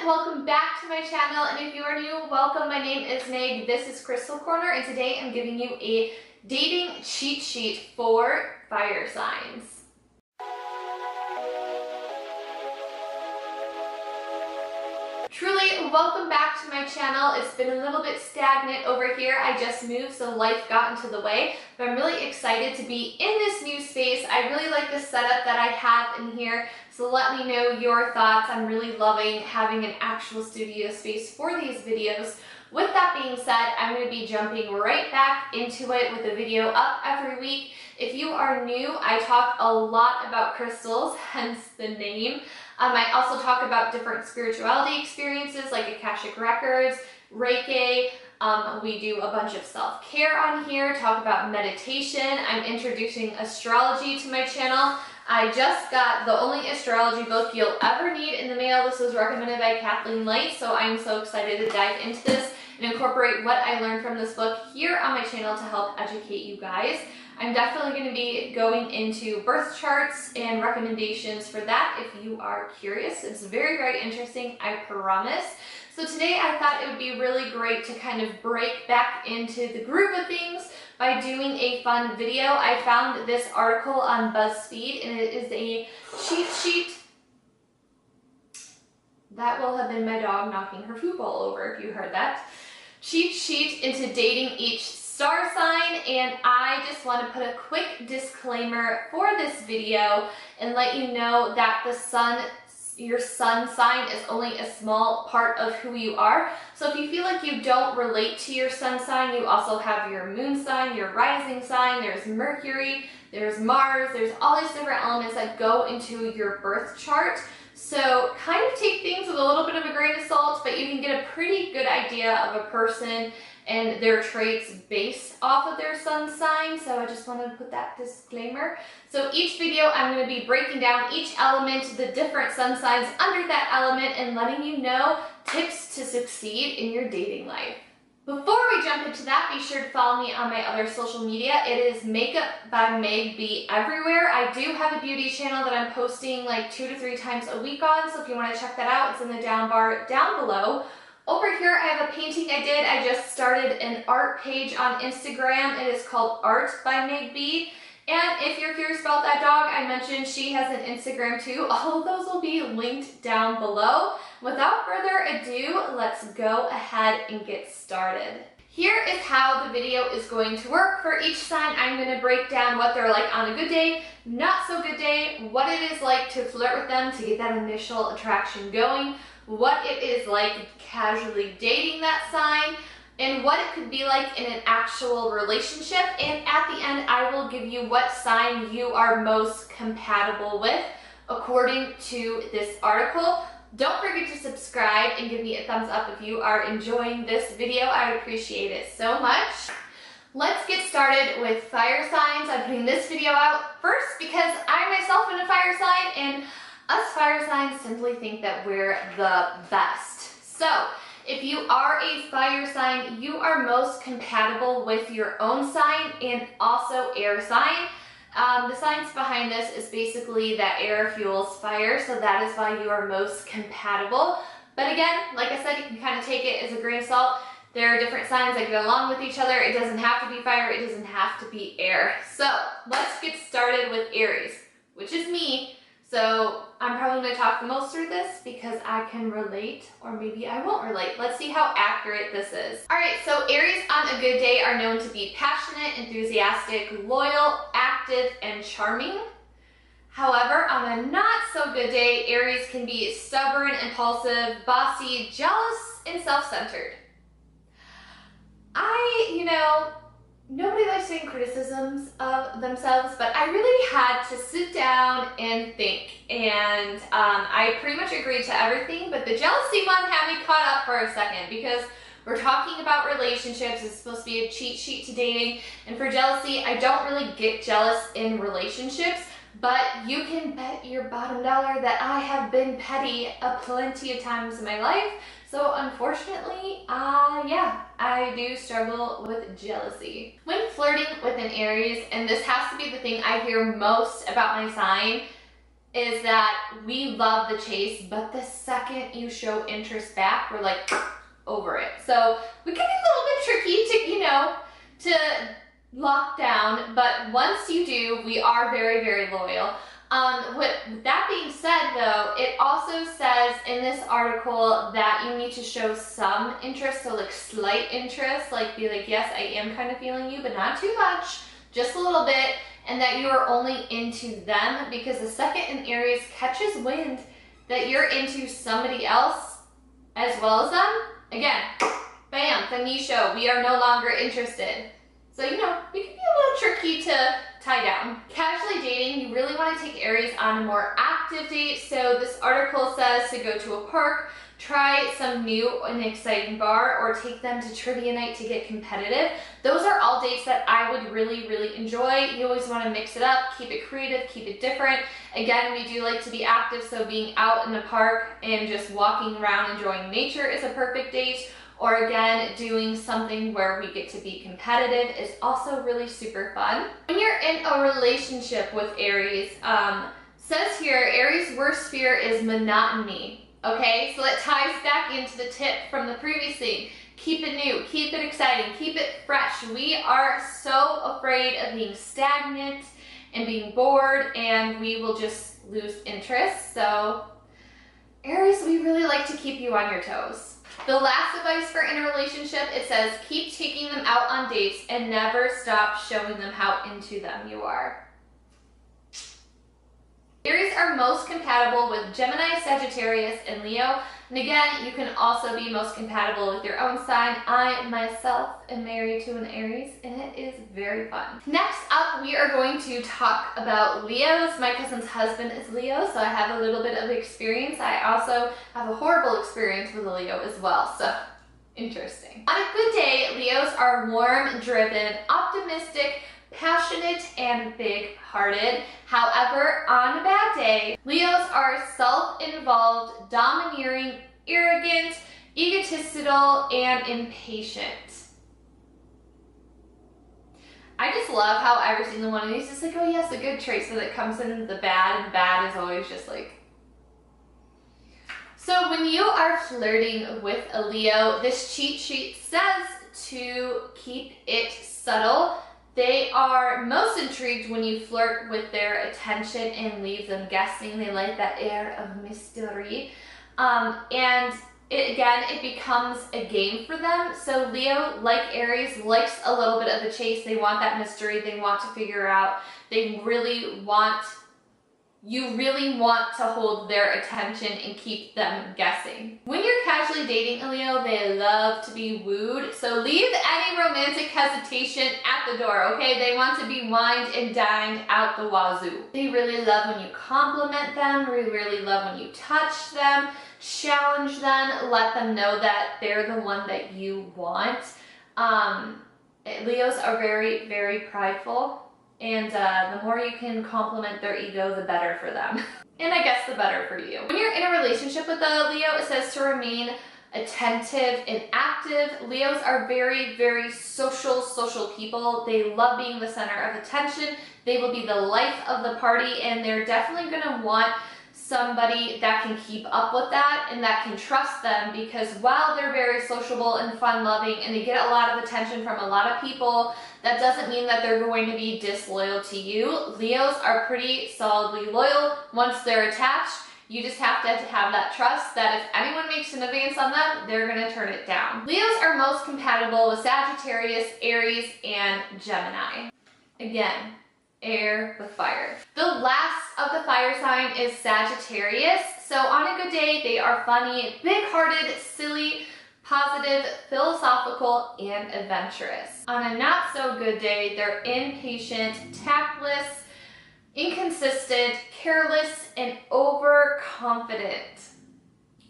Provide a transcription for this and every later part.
welcome back to my channel, and if you are new, welcome. My name is Meg, this is Crystal Corner, and today I'm giving you a dating cheat sheet for fire signs. Truly, welcome back to my channel. It's been a little bit stagnant over here. I just moved, so life got into the way, but I'm really excited to be in this new space. I really like the setup that I have in here, so let me know your thoughts. I'm really loving having an actual studio space for these videos. With that being said, I'm going to be jumping right back into it with a video up every week. If you are new, I talk a lot about crystals, hence the name. I also talk about different spirituality experiences like Akashic Records, Reiki. We do a bunch of self-care on here, talk about meditation. I'm introducing astrology to my channel. I just got the only astrology book you'll ever need in the mail. This was recommended by Kathleen Light, so I'm so excited to dive into this and incorporate what I learned from this book here on my channel to help educate you guys. I'm definitely going to be going into birth charts and recommendations for that if you are curious. It's very, very interesting, I promise. So today I thought it would be really great to kind of break back into the groove of things by doing a fun video. I found this article on BuzzFeed, and it is a cheat sheet. That will have been my dog knocking her food bowl over if you heard that. Cheat sheet into dating each star sign, and I just want to put a quick disclaimer for this video and let you know that your sun sign is only a small part of who you are. So if you feel like you don't relate to your sun sign, you also have your moon sign, your rising sign, there's Mercury, there's Mars, there's all these different elements that go into your birth chart. So kind of take things with a little bit of a grain of salt, but you can get a pretty good idea of a person and their traits based off of their sun sign. So I just wanted to put that disclaimer. So each video I'm going to be breaking down each element, the different sun signs under that element, and letting you know tips to succeed in your dating life. Before we jump into that, be sure to follow me on my other social media. It is Makeup by Meg B everywhere. I do have a beauty channel that I'm posting like 2 to 3 times a week on, so if you want to check that out, it's in the down bar down below. Over here, I have a painting I did. I just started an art page on Instagram. It is called Art by Meg B. And if you're curious about that dog, I mentioned she has an Instagram too. All of those will be linked down below. Without further ado, let's go ahead and get started. Here is how the video is going to work. For each sign, I'm going to break down what they're like on a good day, not so good day, what it is like to flirt with them to get that initial attraction going, what it is like casually dating that sign, and what it could be like in an actual relationship. And at the end, I will give you what sign you are most compatible with according to this article. Don't forget to subscribe and give me a thumbs up if you are enjoying this video. I would appreciate it so much. Let's get started with fire signs. I'm putting this video out first because I myself am a fire sign, and us fire signs simply think that we're the best. So if you are a fire sign, you are most compatible with your own sign and also air sign. The science behind this is basically that air fuels fire, so that is why you are most compatible. But again, like I said, you can kind of take it as a grain of salt. There are different signs that get along with each other. It doesn't have to be fire, it doesn't have to be air. So let's get started with Aries, which is me. So I'm probably going to talk the most through this because I can relate, or maybe I won't relate. Let's see how accurate this is. All right, so Aries on a good day are known to be passionate, enthusiastic, loyal, active, and charming. However, on a not so good day, Aries can be stubborn, impulsive, bossy, jealous, and self-centered. Nobody likes saying criticisms of themselves, but I really had to sit down and think, and I pretty much agreed to everything, but the jealousy one had me caught up for a second because we're talking about relationships. It's supposed to be a cheat sheet to dating, and for jealousy, I don't really get jealous in relationships, but you can bet your bottom dollar that I have been petty plenty of times in my life. So unfortunately, yeah, I do struggle with jealousy. When flirting with an Aries, and this has to be the thing I hear most about my sign, is that we love the chase, but the second you show interest back, we're like over it. So we can be a little bit tricky to, you know, to lock down, but once you do, we are very, very loyal. With that being said though, it also says in this article that you need to show some interest, so like slight interest, like be like, yes, I am kind of feeling you, but not too much, just a little bit, and that you are only into them, because the second in Aries catches wind that you're into somebody else as well as them, again, bam, finito, we are no longer interested. So, you know, we can be a little tricky to tie down. Casually dating, you really want to take Aries on a more active date. So this article says to go to a park, try some new and exciting bar, or take them to trivia night to get competitive. Those are all dates that I would really, really enjoy. You always want to mix it up, keep it creative, keep it different. Again, we do like to be active, so being out in the park and just walking around enjoying nature is a perfect date. Or again, doing something where we get to be competitive is also really super fun. When you're in a relationship with Aries, says here, Aries' worst fear is monotony. Okay, so that ties back into the tip from the previous thing. Keep it new, keep it exciting, keep it fresh. We are so afraid of being stagnant and being bored, and we will just lose interest. So Aries, we really like to keep you on your toes. The last advice for in a relationship, it says keep taking them out on dates and never stop showing them how into them you are. Aries are most compatible with Gemini, Sagittarius, and Leo. And again, you can also be most compatible with your own sign. I myself am married to an Aries, and it is very fun. Next up, we are going to talk about Leos. My cousin's husband is Leo, so I have a little bit of experience. I also have a horrible experience with a Leo as well, so interesting. On a good day, Leos are warm, driven, optimistic, passionate, and big-hearted. However, on a bad day, Leos are self-involved, domineering, arrogant, egotistical, and impatient. I just love how every single one of these is like, oh yes, a good trait, so that comes in the bad, and bad is always just like... So when you are flirting with a Leo, this cheat sheet says to keep it subtle. They are most intrigued when you flirt with their attention and leave them guessing. They like that air of mystery. And it becomes a game for them. So Leo, like Aries, likes a little bit of the chase. They want that mystery. They want to figure out. They really want, you really want to hold their attention and keep them guessing. When you're casually dating a Leo, they love to be wooed. So leave any romantic hesitation at the door, okay? They want to be wined and dined out the wazoo. They really love when you compliment them. They really love when you touch them, challenge them, let them know that they're the one that you want. Leos are very, very prideful. And the more you can compliment their ego, the better for them. And I guess the better for you. When you're in a relationship with a Leo, it says to remain attentive and active. Leos are very, very social people. They love being the center of attention. They will be the life of the party, and they're definitely gonna want somebody that can keep up with that and that can trust them, because while they're very sociable and fun-loving and they get a lot of attention from a lot of people, that doesn't mean that they're going to be disloyal to you. Leos are pretty solidly loyal. Once they're attached, you just have to have that trust that if anyone makes an advance on them, they're going to turn it down. Leos are most compatible with Sagittarius, Aries, and Gemini. Again, air with fire. The last of the fire sign is Sagittarius. So on a good day, they are funny, big-hearted, silly, positive, philosophical, and adventurous. On a not so good day, they're impatient, tactless, inconsistent, careless, and overconfident.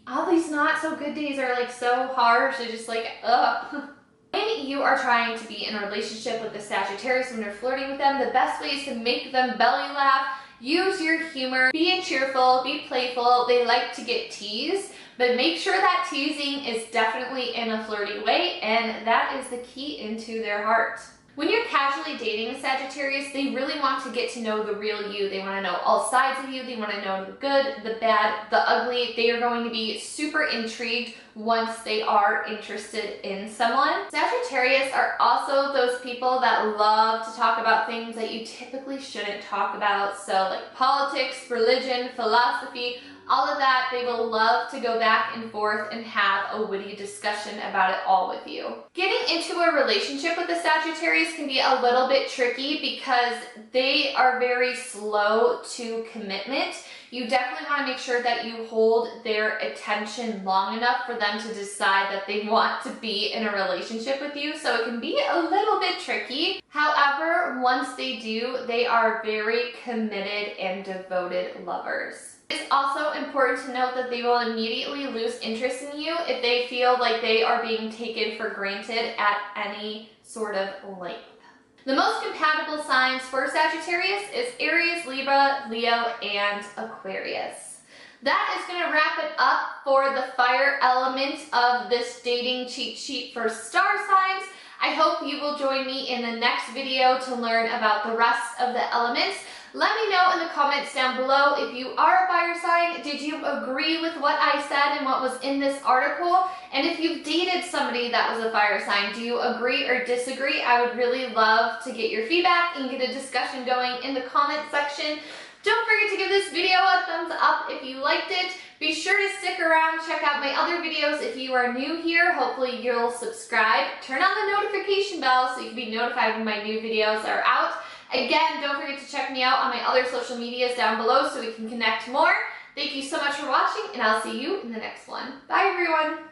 All these not so good days are like so harsh. They're just like, ugh. When you are trying to be in a relationship with the Sagittarius, when you're flirting with them, the best way is to make them belly laugh, use your humor, be cheerful, be playful. They like to get teased, but make sure that teasing is definitely in a flirty way, and that is the key into their heart. When you're casually dating a Sagittarius, they really want to get to know the real you. They want to know all sides of you. They want to know the good, the bad, the ugly. They are going to be super intrigued once they are interested in someone. Sagittarius are also those people that love to talk about things that you typically shouldn't talk about. So like politics, religion, philosophy, all of that, they will love to go back and forth and have a witty discussion about it all with you. Getting into a relationship with a Sagittarius can be a little bit tricky because they are very slow to commitment. You definitely want to make sure that you hold their attention long enough for them to decide that they want to be in a relationship with you, so it can be a little bit tricky. However, once they do, they are very committed and devoted lovers. It's also important to note that they will immediately lose interest in you if they feel like they are being taken for granted at any sort of length. The most compatible signs for Sagittarius is Aries, Libra, Leo, and Aquarius. That is going to wrap it up for the fire element of this dating cheat sheet for star signs. I hope you will join me in the next video to learn about the rest of the elements. Let me know in the comments down below if you are a fire sign. Did you agree with what I said and what was in this article? And if you've dated somebody that was a fire sign, do you agree or disagree? I would really love to get your feedback and get a discussion going in the comment section. Don't forget to give this video a thumbs up if you liked it. Be sure to stick around, check out my other videos if you are new here. Hopefully you'll subscribe. Turn on the notification bell so you can be notified when my new videos are out. Again, don't forget to check me out on my other social medias down below so we can connect more. Thank you so much for watching, and I'll see you in the next one. Bye, everyone.